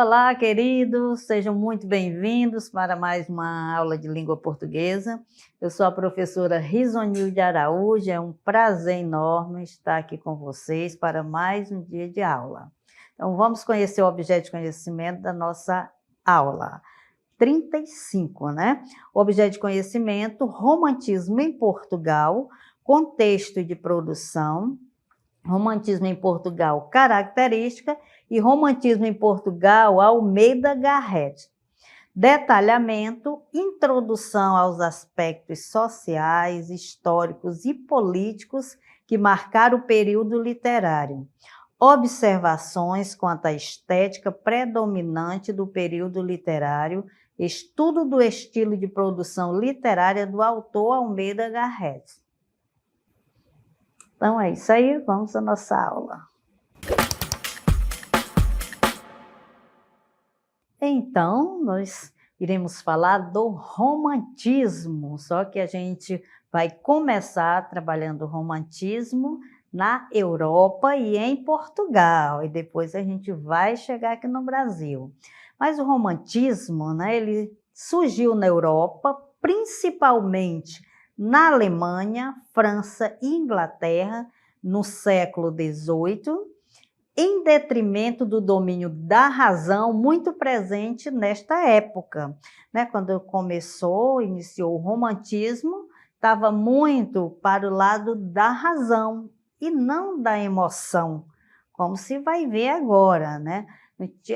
Olá, queridos, sejam muito bem-vindos para mais uma aula de língua portuguesa. Eu sou a professora Risonilde Araújo, é um prazer enorme estar aqui com vocês para mais um dia de aula. Então, vamos conhecer o objeto de conhecimento da nossa aula. 35, né? O objeto de conhecimento, romantismo em Portugal, contexto de produção, romantismo em Portugal, característica, e romantismo em Portugal, Almeida Garrett. Detalhamento, introdução aos aspectos sociais, históricos e políticos que marcaram o período literário. Observações quanto à estética predominante do período literário, estudo do estilo de produção literária do autor Almeida Garrett. Então é isso aí, vamos à nossa aula. Então, nós iremos falar do romantismo, só que a gente vai começar trabalhando o romantismo na Europa e em Portugal, e depois a gente vai chegar aqui no Brasil. Mas o romantismo, né, ele surgiu na Europa, principalmente na Alemanha, França e Inglaterra, no século XVIII, em detrimento do domínio da razão, muito presente nesta época. Né? Quando iniciou o romantismo, estava muito para o lado da razão e não da emoção, como se vai ver agora, né?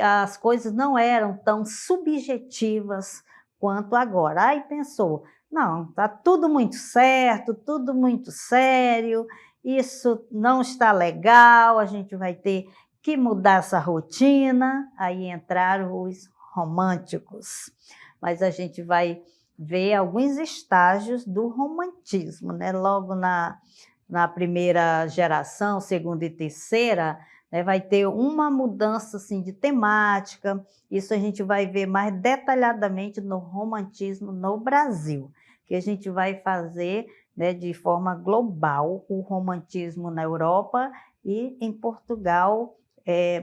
As coisas não eram tão subjetivas quanto agora. Aí pensou, não, está tudo muito certo, tudo muito sério, isso não está legal, a gente vai ter que mudar essa rotina. Aí entraram os românticos. Mas a gente vai ver alguns estágios do romantismo, né? Logo na primeira geração, segunda e terceira, né, vai ter uma mudança assim, de temática. Isso a gente vai ver mais detalhadamente no romantismo no Brasil, que a gente vai fazer, né, de forma global o romantismo na Europa e em Portugal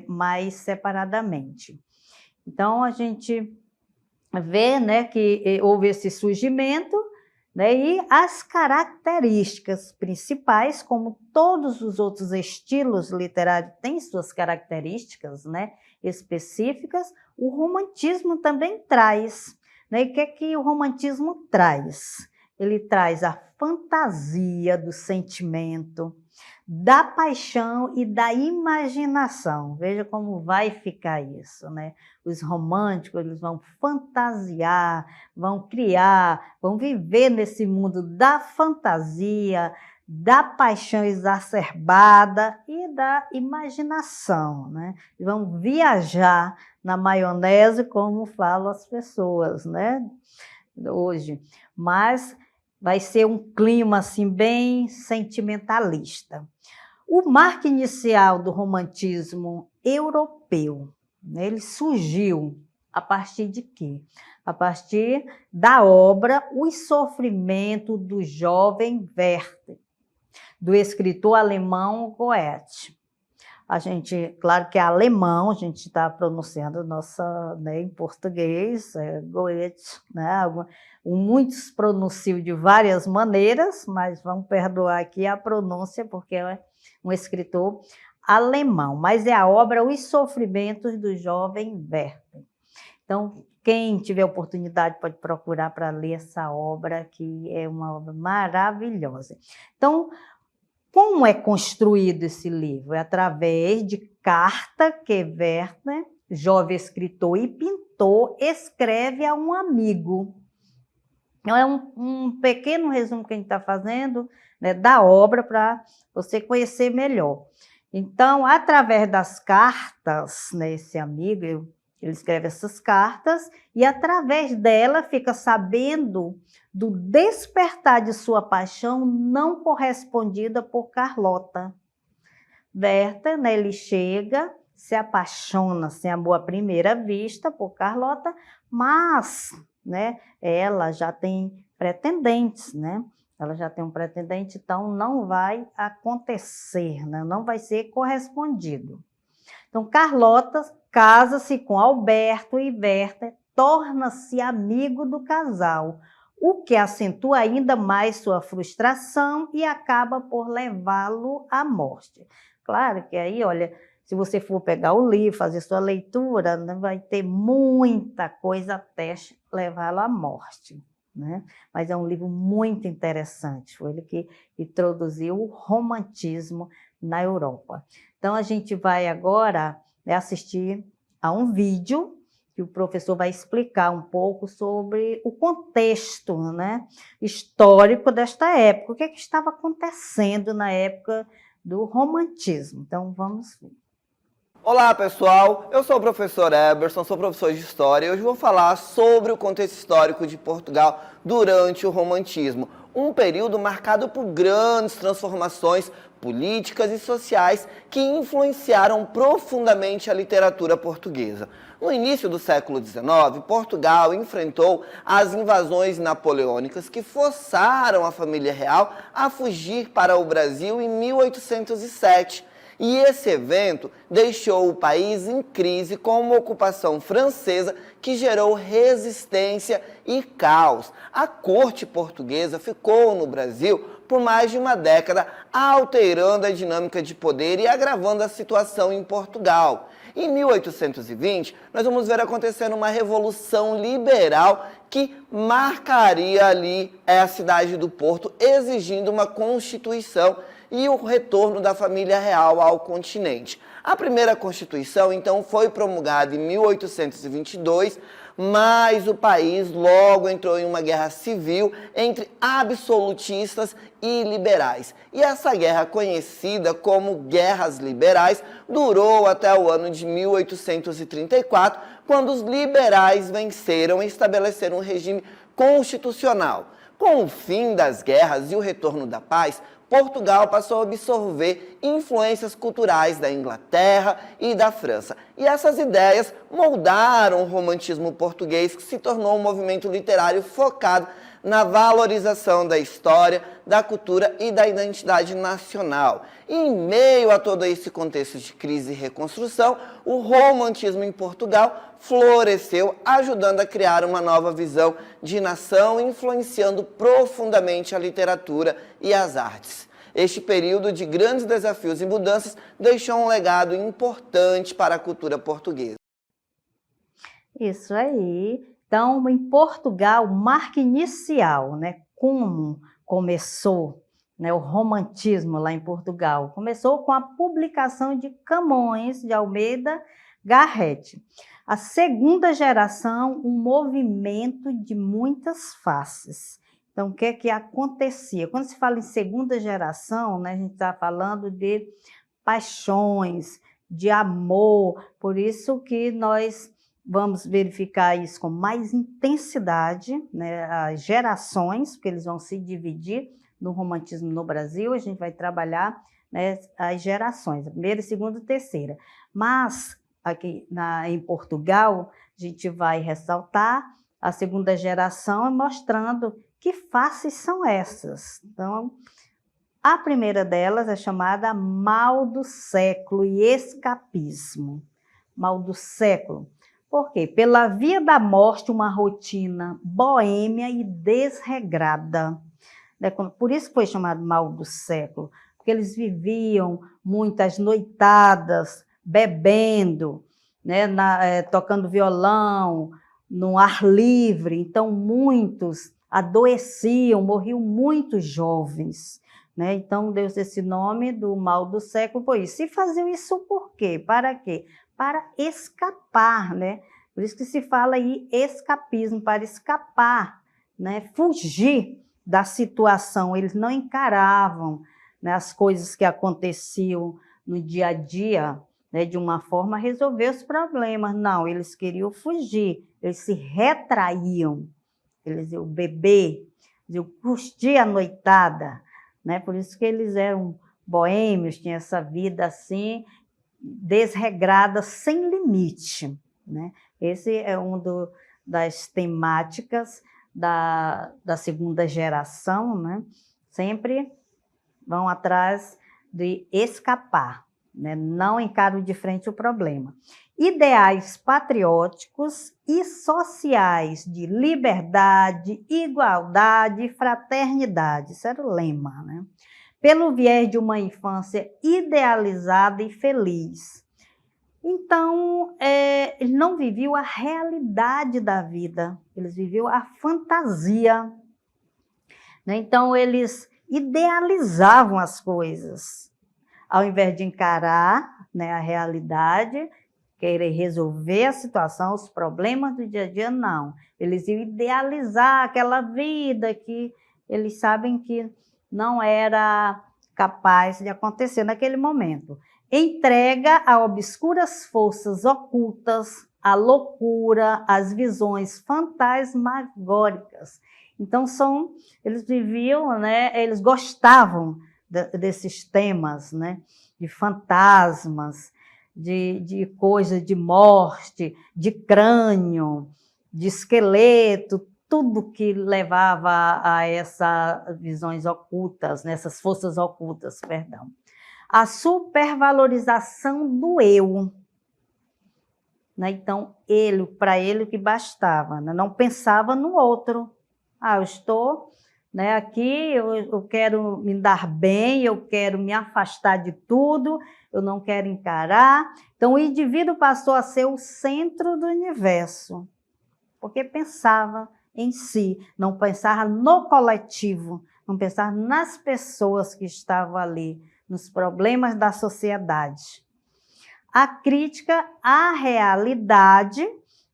mais separadamente. Então, a gente vê, né, que houve esse surgimento, né, e as características principais, como todos os outros estilos literários têm suas características, né, específicas, o romantismo também traz. Né? E o que o romantismo traz? Ele traz a fantasia do sentimento, da paixão e da imaginação. Veja como vai ficar isso, né? Os românticos, eles vão fantasiar, vão criar, vão viver nesse mundo da fantasia, da paixão exacerbada e da imaginação, né? Vão viajar na maionese, como falam as pessoas, né? Hoje. Mas vai ser um clima assim bem sentimentalista. O marco inicial do romantismo europeu, né, ele surgiu a partir de quê? A partir da obra Os Sofrimentos do Jovem Werther, do escritor alemão Goethe. A gente, claro que é alemão, a gente está pronunciando nossa, né, em português, Goethe, né? Muitos pronunciam de várias maneiras, mas vamos perdoar aqui a pronúncia, porque é um escritor alemão, mas é a obra Os Sofrimentos do Jovem Werther. Então, quem tiver oportunidade pode procurar para ler essa obra, que é uma obra maravilhosa. Então, como é construído esse livro? É através de carta que Werther, jovem escritor e pintor, escreve a um amigo. Então, é um pequeno resumo que a gente está fazendo, né, da obra para você conhecer melhor. Então, através das cartas, né, esse amigo, ele escreve essas cartas e, através dela, fica sabendo do despertar de sua paixão não correspondida por Carlota. Werther, né, ele chega, se apaixona sem amor à primeira vista por Carlota, mas, né, ela já tem pretendentes, né? Ela já tem um pretendente, então não vai acontecer, né? Não vai ser correspondido. Então, Carlota casa-se com Alberto e Berta, torna-se amigo do casal, o que acentua ainda mais sua frustração e acaba por levá-lo à morte. Claro que aí, olha, se você for pegar o livro, fazer sua leitura, né, vai ter muita coisa até levá-lo à morte, né? Mas é um livro muito interessante, foi ele que introduziu o romantismo na Europa. Então, a gente vai agora, né, assistir a um vídeo que o professor vai explicar um pouco sobre o contexto, né, histórico desta época, o que estava acontecendo na época do romantismo. Então, vamos ver. Olá pessoal, eu sou o professor Eberson, sou professor de História e hoje vou falar sobre o contexto histórico de Portugal durante o Romantismo, um período marcado por grandes transformações políticas e sociais que influenciaram profundamente a literatura portuguesa. No início do século XIX, Portugal enfrentou as invasões napoleônicas que forçaram a família real a fugir para o Brasil em 1807. E esse evento deixou o país em crise com uma ocupação francesa que gerou resistência e caos. A corte portuguesa ficou no Brasil por mais de uma década, alterando a dinâmica de poder e agravando a situação em Portugal. Em 1820, nós vamos ver acontecendo uma revolução liberal que marcaria ali a cidade do Porto, exigindo uma constituição e o retorno da família real ao continente. A primeira Constituição, então, foi promulgada em 1822, mas o país logo entrou em uma guerra civil entre absolutistas e liberais. E essa guerra, conhecida como Guerras Liberais, durou até o ano de 1834, quando os liberais venceram e estabeleceram um regime constitucional. Com o fim das guerras e o retorno da paz, Portugal passou a absorver influências culturais da Inglaterra e da França. E essas ideias moldaram o romantismo português, que se tornou um movimento literário focado na valorização da história, da cultura e da identidade nacional. E em meio a todo esse contexto de crise e reconstrução, o romantismo em Portugal floresceu, ajudando a criar uma nova visão de nação, influenciando profundamente a literatura e as artes. Este período de grandes desafios e mudanças deixou um legado importante para a cultura portuguesa. Isso aí. Então, em Portugal, marca inicial, né? Como começou, né, o romantismo lá em Portugal? Começou com a publicação de Camões de Almeida Garrett. A segunda geração, um movimento de muitas faces. Então, o que é que acontecia? Quando se fala em segunda geração, né, a gente está falando de paixões, de amor, por isso que nós vamos verificar isso com mais intensidade, né, as gerações, porque eles vão se dividir no romantismo no Brasil, a gente vai trabalhar, né, as gerações, a primeira, segunda e terceira. Mas aqui em Portugal, a gente vai ressaltar a segunda geração, mostrando que faces são essas. Então, a primeira delas é chamada Mal do Século e Escapismo. Mal do Século. Por quê? Pela via da morte, uma rotina boêmia e desregrada. Por isso foi chamado Mal do Século, porque eles viviam muitas noitadas, bebendo, né, tocando violão, no ar livre. Então, muitos adoeciam, morriam muitos jovens. Né? Então, deu esse nome do Mal do Século por isso. E faziam isso por quê? Para quê? Para escapar, né? Por isso que se fala aí escapismo, para escapar, né? Fugir da situação. Eles não encaravam, né, as coisas que aconteciam no dia a dia, né, de uma forma a resolver os problemas. Não, eles queriam fugir, eles se retraíam, eles iam beber, eles iam curtir a noitada, né? Por isso que eles eram boêmios, tinham essa vida assim, desregrada, sem limite, né? Esse é das temáticas da segunda geração, né? Sempre vão atrás de escapar. né? Não encaro de frente o problema. Ideais patrióticos e sociais de liberdade, igualdade e fraternidade. Isso era o lema, né? Pelo viés de uma infância idealizada e feliz. Então, eles não viviam a realidade da vida, eles viviam a fantasia, né? Então, eles idealizavam as coisas, ao invés de encarar, né, a realidade, querer resolver a situação, os problemas do dia a dia, não. Eles iam idealizar aquela vida que eles sabem que não era capaz de acontecer naquele momento. Entrega a obscuras forças ocultas, a loucura, as visões fantasmagóricas. Então, eles viviam, né, eles gostavam desses temas, né, de fantasmas, de coisa de morte, de crânio, de esqueleto, tudo que levava a essas visões ocultas, nessas forças ocultas, perdão. A supervalorização do eu, né? Então, para ele o que bastava, né? Não pensava no outro. Eu estou, né, aqui, eu quero me dar bem, eu quero me afastar de tudo, eu não quero encarar. Então, o indivíduo passou a ser o centro do universo, porque pensava em si, não pensava no coletivo, não pensava nas pessoas que estavam ali, nos problemas da sociedade. A crítica à realidade,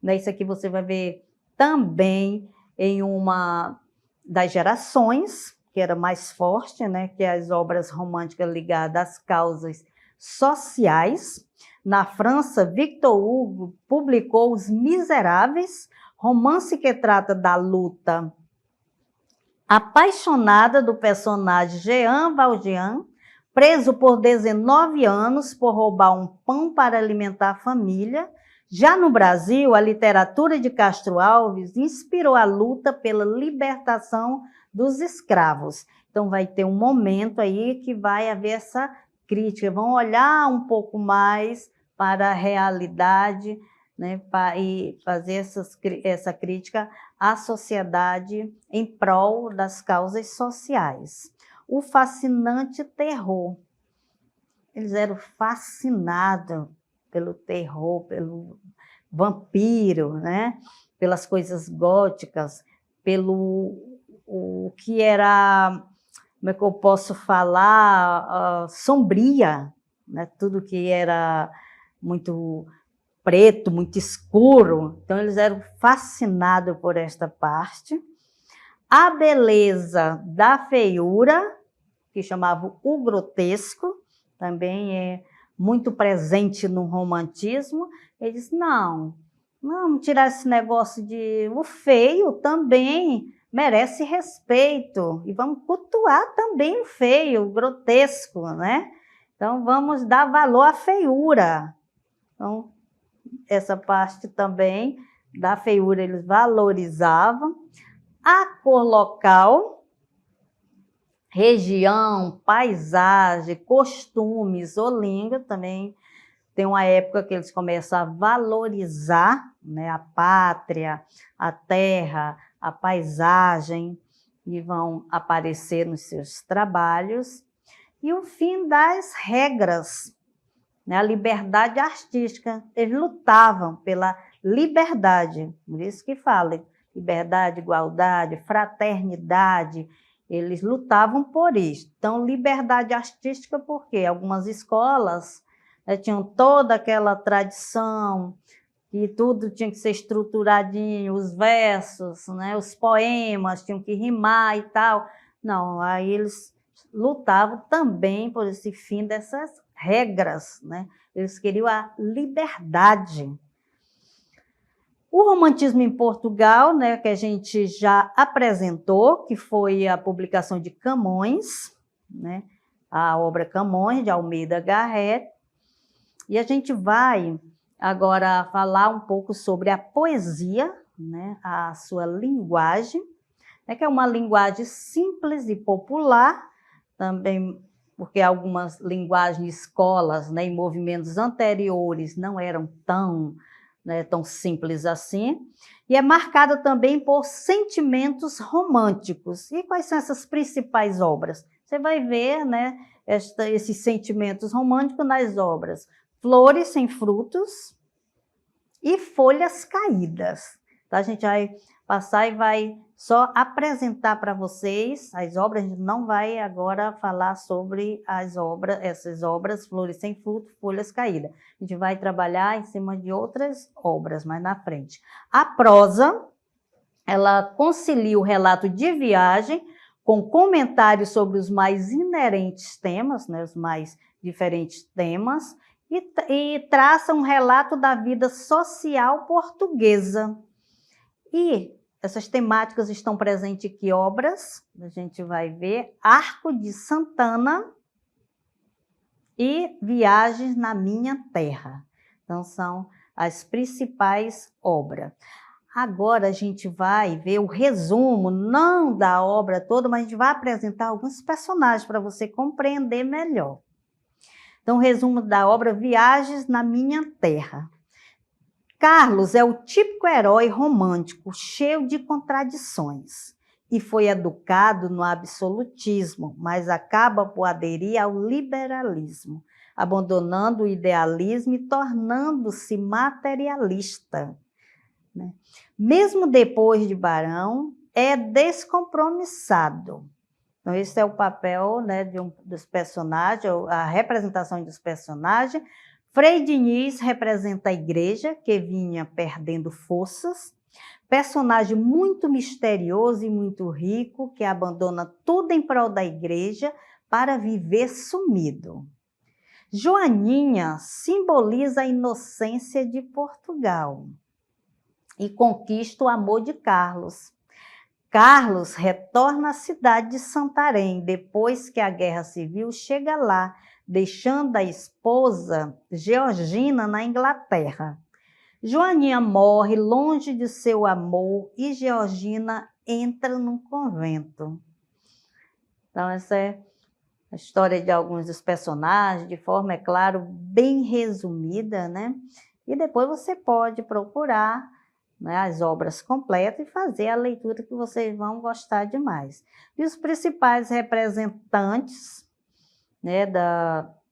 né, isso aqui você vai ver também em uma das gerações, que era mais forte, né, que é as obras românticas ligadas às causas sociais. Na França, Victor Hugo publicou Os Miseráveis, romance que trata da luta apaixonada do personagem Jean Valjean, preso por 19 anos por roubar um pão para alimentar a família. Já no Brasil, a literatura de Castro Alves inspirou a luta pela libertação dos escravos. Então, vai ter um momento aí que vai haver essa crítica, vão olhar um pouco mais para a realidade, né, e fazer essa crítica à sociedade em prol das causas sociais. O fascinante terror. Eles eram fascinados pelo terror, pelo vampiro, né? Pelas coisas góticas, pelo o que era, como é que eu posso falar, sombria, né? Tudo que era muito preto, muito escuro. Então, eles eram fascinados por esta parte. A beleza da feiura, que chamava o grotesco, também é muito presente no romantismo. Ele disse, não, vamos tirar esse negócio de... O feio também merece respeito, e vamos cultuar também o feio, o grotesco, né? Então, vamos dar valor à feiura. Então, essa parte também da feiura eles valorizavam. A cor local, região, paisagem, costumes ou língua, também tem uma época que eles começam a valorizar, né, a pátria, a terra, a paisagem, e vão aparecer nos seus trabalhos. E o fim das regras, né, a liberdade artística. Eles lutavam pela liberdade, por isso que fala liberdade, igualdade, fraternidade, eles lutavam por isso. Então, liberdade artística, porque algumas escolas, né, tinham toda aquela tradição, que tudo tinha que ser estruturadinho, os versos, né, os poemas tinham que rimar e tal. Não, aí eles lutavam também por esse fim dessas regras, né? Eles queriam a liberdade. O romantismo em Portugal, né, que a gente já apresentou, que foi a publicação de Camões, né, a obra Camões, de Almeida Garrett. E a gente vai agora falar um pouco sobre a poesia, né, a sua linguagem, né, que é uma linguagem simples e popular, também porque algumas linguagens, escolas, né, em movimentos anteriores não eram tão, né, tão simples assim. E é marcada também por sentimentos românticos. E quais são essas principais obras? Você vai ver, né, esses sentimentos românticos nas obras Flores Sem Frutos e Folhas Caídas. Então, a gente vai passar e vai só apresentar para vocês as obras. A gente não vai agora falar sobre essas obras, Flores Sem Fruto, Folhas Caídas. A gente vai trabalhar em cima de outras obras mais na frente. A prosa, ela concilia o relato de viagem com comentários sobre os mais inerentes temas, né, os mais diferentes temas, e traça um relato da vida social portuguesa. E essas temáticas estão presentes em que obras? A gente vai ver Arco de Santana e Viagens na Minha Terra. Então, são as principais obras. Agora a gente vai ver o resumo, não da obra toda, mas a gente vai apresentar alguns personagens para você compreender melhor. Então, o resumo da obra Viagens na Minha Terra. Carlos é o típico herói romântico, cheio de contradições, e foi educado no absolutismo, mas acaba por aderir ao liberalismo, abandonando o idealismo e tornando-se materialista. Né? Mesmo depois de barão, é descompromissado. Então, esse é o papel, né, dos personagens, a representação dos personagens. Frei Diniz representa a igreja, que vinha perdendo forças. Personagem muito misterioso e muito rico, que abandona tudo em prol da igreja para viver sumido. Joaninha simboliza a inocência de Portugal e conquista o amor de Carlos. Carlos retorna à cidade de Santarém, depois que a Guerra Civil chega lá, deixando a esposa Georgina na Inglaterra. Joaninha morre longe de seu amor e Georgina entra num convento. Então, essa é a história de alguns dos personagens, de forma, é claro, bem resumida, né? E depois você pode procurar, né, as obras completas e fazer a leitura que vocês vão gostar demais. E os principais representantes, né,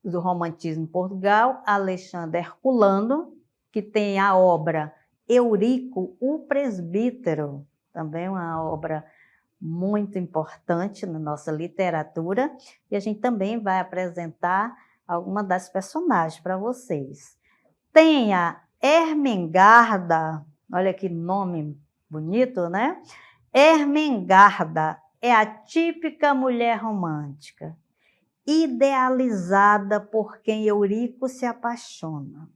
do romantismo em Portugal, Alexandre Herculano, que tem a obra Eurico, o Presbítero, também uma obra muito importante na nossa literatura, e a gente também vai apresentar alguma das personagens para vocês. Tem a Ermengarda, olha que nome bonito, né? Ermengarda é a típica mulher romântica, idealizada por quem Eurico se apaixona.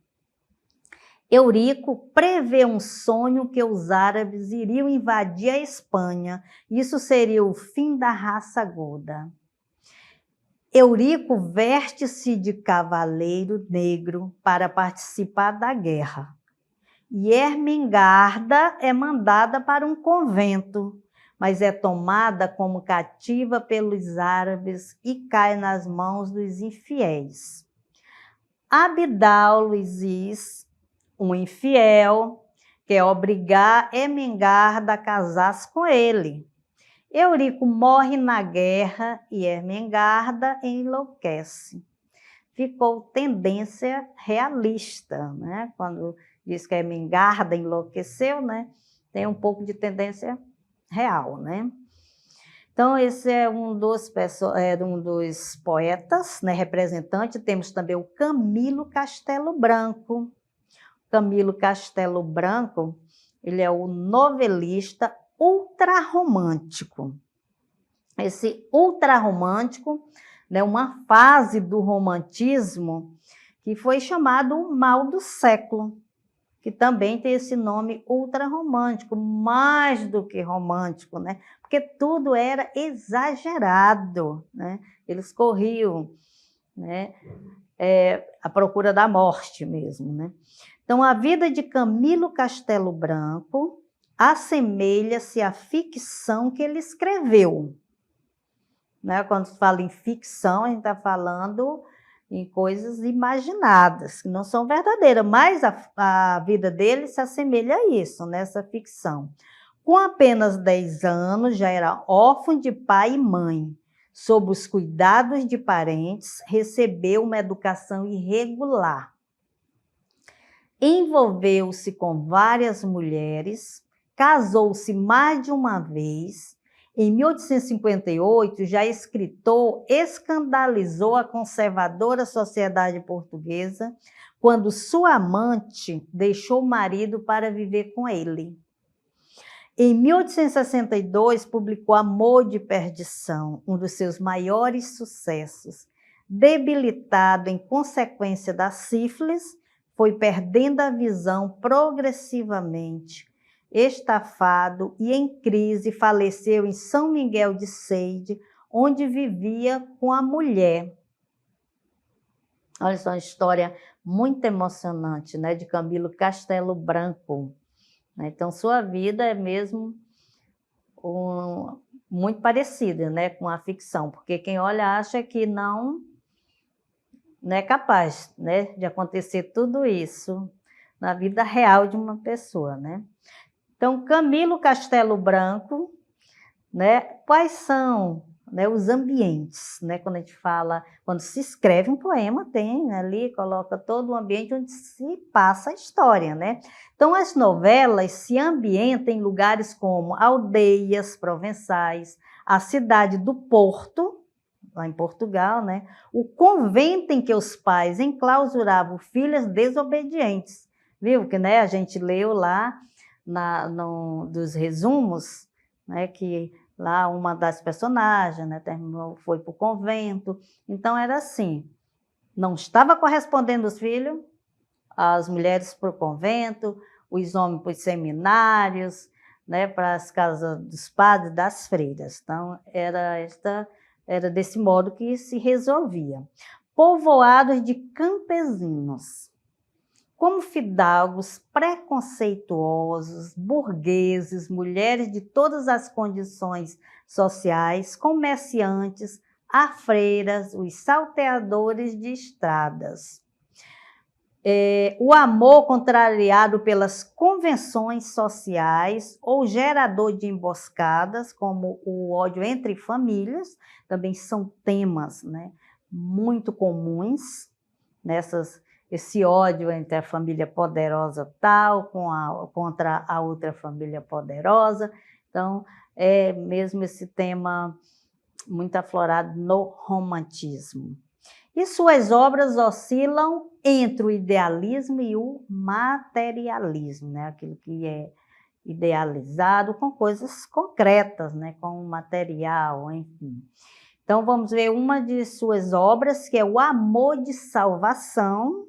Eurico prevê um sonho que os árabes iriam invadir a Espanha. Isso seria o fim da raça goda. Eurico veste-se de cavaleiro negro para participar da guerra. E Ermengarda é mandada para um convento, mas é tomada como cativa pelos árabes e cai nas mãos dos infiéis. Abdal Luiz, um infiel, quer obrigar Ermengarda a casar-se com ele. Eurico morre na guerra e Ermengarda enlouquece. Ficou tendência realista, né? Quando diz que Ermengarda enlouqueceu, né? Tem um pouco de tendência real, né? Então, esse é um dos poetas, né, representante. Temos também o Camilo Castelo Branco. Camilo Castelo Branco, ele é o novelista ultrarromântico. Esse ultrarromântico, né, uma fase do romantismo que foi chamado o mal do século, que também tem esse nome ultrarromântico, mais do que romântico, né? Porque tudo era exagerado, né? Eles corriam, né, à procura da morte mesmo, né? Então, a vida de Camilo Castelo Branco assemelha-se à ficção que ele escreveu. né? Quando se fala em ficção, a gente está falando em coisas imaginadas, que não são verdadeiras, mas a vida dele se assemelha a isso, nessa ficção. Com apenas 10 anos, já era órfão de pai e mãe. Sob os cuidados de parentes, recebeu uma educação irregular. Envolveu-se com várias mulheres, casou-se mais de uma vez. Em 1858, já escritor, escandalizou a conservadora sociedade portuguesa quando sua amante deixou o marido para viver com ele. Em 1862, publicou Amor de Perdição, um dos seus maiores sucessos. Debilitado em consequência da sífilis, foi perdendo a visão progressivamente. Estafado e em crise, faleceu em São Miguel de Seide, onde vivia com a mulher. Olha só, uma história muito emocionante, né, de Camilo Castelo Branco. Então, sua vida é mesmo muito parecida, né, com a ficção, porque quem olha acha que não é capaz, né, de acontecer tudo isso na vida real de uma pessoa, né? Então, Camilo Castelo Branco, né, quais são, né, os ambientes, né, quando a gente fala, quando se escreve um poema, tem ali, coloca todo o ambiente onde se passa a história, né? Então, as novelas se ambientam em lugares como aldeias provençais, a cidade do Porto, lá em Portugal, né? O convento em que os pais enclausuravam filhas desobedientes, viu? Que, né, a gente leu lá dos resumos, né, que lá uma das personagens, né, foi para o convento. Então, era assim, não estava correspondendo os filhos, as mulheres para o convento, os homens para os seminários, né, para as casas dos padres, das freiras. Então, era desse modo que se resolvia. Povoados de campesinos, como fidalgos preconceituosos, burgueses, mulheres de todas as condições sociais, comerciantes, afreiras, os salteadores de estradas. O amor contrariado pelas convenções sociais ou gerador de emboscadas, como o ódio entre famílias, também são temas, né, muito comuns esse ódio entre a família poderosa tal contra a outra família poderosa. Então, é mesmo esse tema muito aflorado no romantismo. E suas obras oscilam entre o idealismo e o materialismo, né? Aquilo que é idealizado com coisas concretas, né? Com material, enfim. Então, vamos ver uma de suas obras, que é O Amor de Salvação.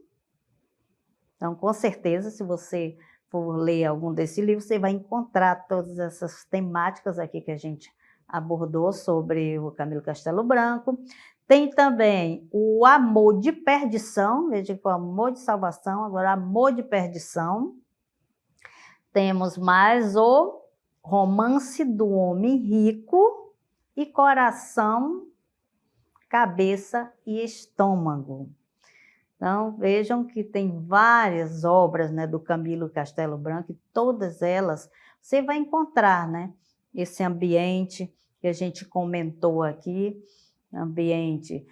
Então, com certeza, se você for ler algum desse livro, você vai encontrar todas essas temáticas aqui que a gente abordou sobre o Camilo Castelo Branco. Tem também O Amor de Perdição, veja que foi O Amor de Salvação, agora Amor de Perdição. Temos mais o Romance do Homem Rico e Coração, Cabeça e Estômago. Então, vejam que tem várias obras, né, do Camilo Castelo Branco, e todas elas você vai encontrar, né, esse ambiente que a gente comentou aqui, ambiente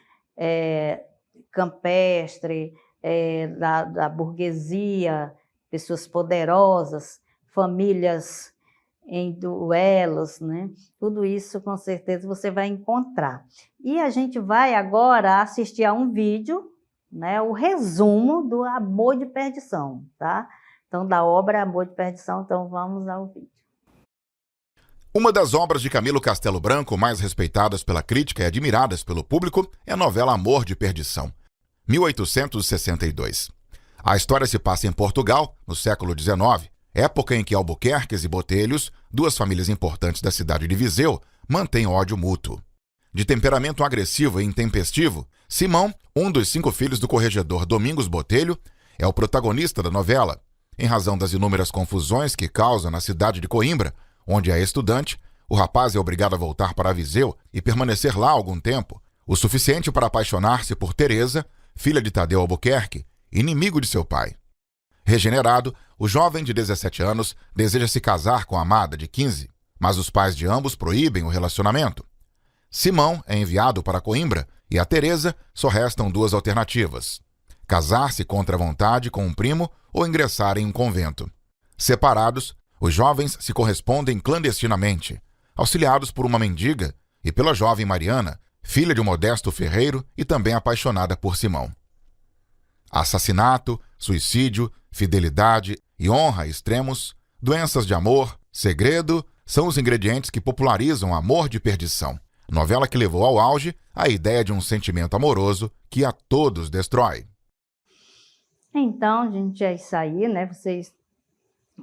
campestre, da burguesia, pessoas poderosas, famílias em duelos, né? Tudo isso, com certeza, você vai encontrar. E a gente vai agora assistir a um vídeo, né, o resumo do Amor de Perdição, tá? Então, da obra Amor de Perdição, então vamos ao vídeo. Uma das obras de Camilo Castelo Branco mais respeitadas pela crítica e admiradas pelo público é a novela Amor de Perdição, 1862. A história se passa em Portugal, no século XIX, época em que Albuquerques e Botelhos, duas famílias importantes da cidade de Viseu, mantêm ódio mútuo. De temperamento agressivo e intempestivo, Simão, um dos 5 filhos do corregedor Domingos Botelho, é o protagonista da novela. Em razão das inúmeras confusões que causa na cidade de Coimbra, onde é estudante, O rapaz é obrigado a voltar para Viseu e permanecer lá algum tempo, o suficiente para apaixonar-se por Teresa, filha de Tadeu Albuquerque, inimigo de seu pai. Regenerado, o jovem de 17 anos deseja se casar com a amada de 15, mas os pais de ambos proíbem o relacionamento. Simão é enviado para Coimbra e a Teresa só restam duas alternativas: casar-se contra a vontade com um primo ou ingressar em um convento. Separados, os jovens se correspondem clandestinamente, auxiliados por uma mendiga e pela jovem Mariana, filha de um modesto ferreiro e também apaixonada por Simão. Assassinato, suicídio, fidelidade e honra extremos, doenças de amor, segredo, são os ingredientes que popularizam Amor de Perdição, novela que levou ao auge a ideia de um sentimento amoroso que a todos destrói. Então, gente, é isso aí, né? Vocês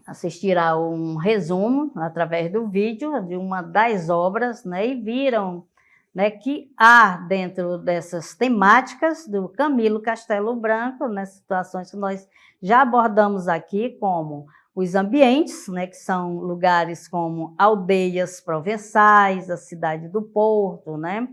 assistiram um resumo através do vídeo de uma das obras, né? E viram, né, que há dentro dessas temáticas do Camilo Castelo Branco, né, situações que nós já abordamos aqui, como os ambientes, né, que são lugares como aldeias provençais, a cidade do Porto, né,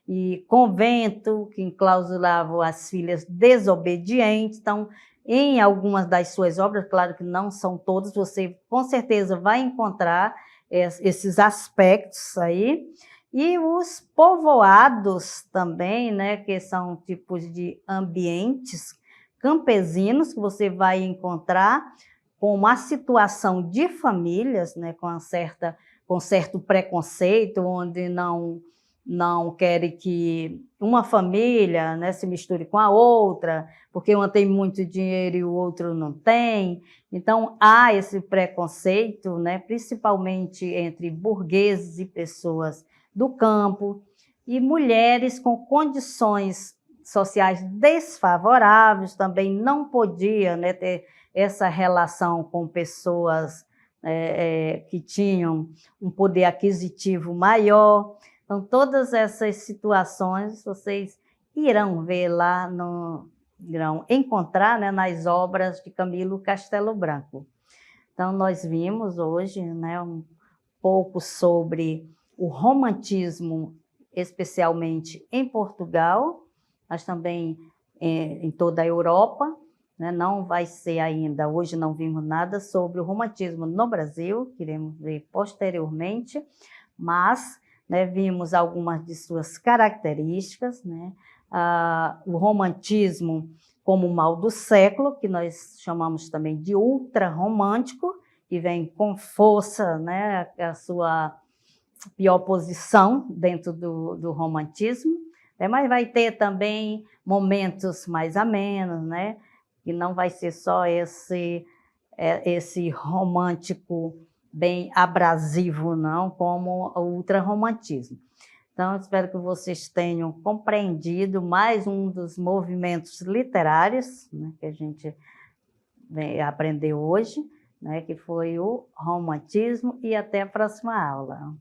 e convento, que enclausuravam as filhas desobedientes. Então, em algumas das suas obras, claro que não são todas, você com certeza vai encontrar esses aspectos aí. E os povoados também, né, que são tipos de ambientes campesinos que você vai encontrar com uma situação de famílias, né, com certo preconceito, onde não querem que uma família, né, se misture com a outra, porque uma tem muito dinheiro e o outro não tem. Então, há esse preconceito, né, principalmente entre burgueses e pessoas do campo, e mulheres com condições sociais desfavoráveis também não podiam, né, ter essa relação com pessoas que tinham um poder aquisitivo maior. Então, todas essas situações vocês irão ver lá, irão encontrar, né, nas obras de Camilo Castelo Branco. Então, nós vimos hoje, né, um pouco sobre o romantismo, especialmente em Portugal, mas também em toda a Europa, né? Não vai ser ainda, hoje não vimos nada sobre o romantismo no Brasil, queremos ver posteriormente, mas, né, vimos algumas de suas características, né? O romantismo como o mal do século, que nós chamamos também de ultrarromântico, que vem com força, né, a sua pior posição dentro do romantismo, né? Mas vai ter também momentos mais amenos, né? E não vai ser só esse romântico bem abrasivo, não, como o ultrarromantismo. Então, espero que vocês tenham compreendido mais um dos movimentos literários, né, que a gente aprendeu hoje, né, que foi o romantismo, e até a próxima aula.